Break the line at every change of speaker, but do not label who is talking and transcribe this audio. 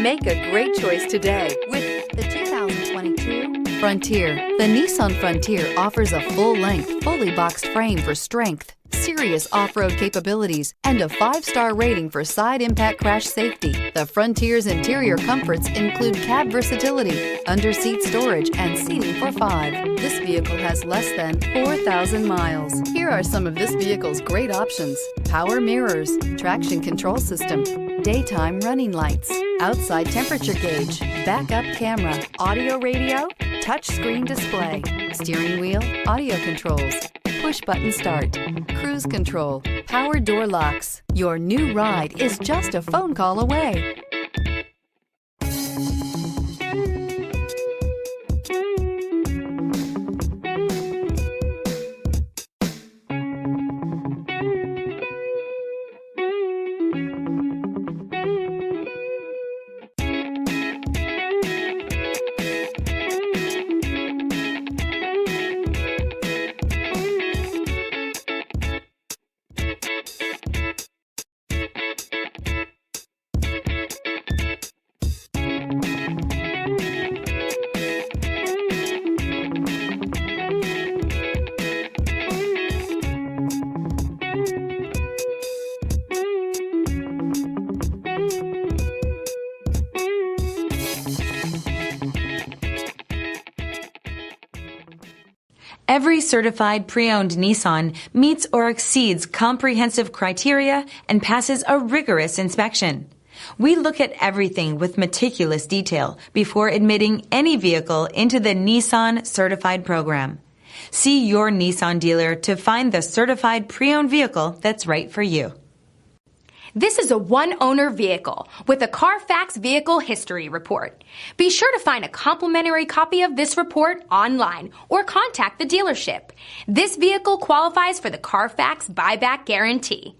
Make a great choice today with the 2022 Frontier. The Nissan Frontier offers a full-length, fully boxed frame for strength, serious off-road capabilities, and a 5-star rating for side impact crash safety. The Frontier's interior comforts include cab versatility, under-seat storage, and seating for 5. This vehicle has less than 4,000 miles. Here are some of this vehicle's great options: power mirrors, traction control system, daytime running lights, outside temperature gauge, backup camera, audio radio, touchscreen display, steering wheel audio controls, push button start, cruise control, power door locks. Your new ride is just a phone call away.
Every certified pre-owned Nissan meets or exceeds comprehensive criteria and passes a rigorous inspection. We look at everything with meticulous detail before admitting any vehicle into the Nissan Certified Program. See your Nissan dealer to find the certified pre-owned vehicle that's right for you.
This is a one-owner vehicle with a Carfax Vehicle History Report. Be sure to find a complimentary copy of this report online or contact the dealership. This vehicle qualifies for the Carfax Buyback Guarantee.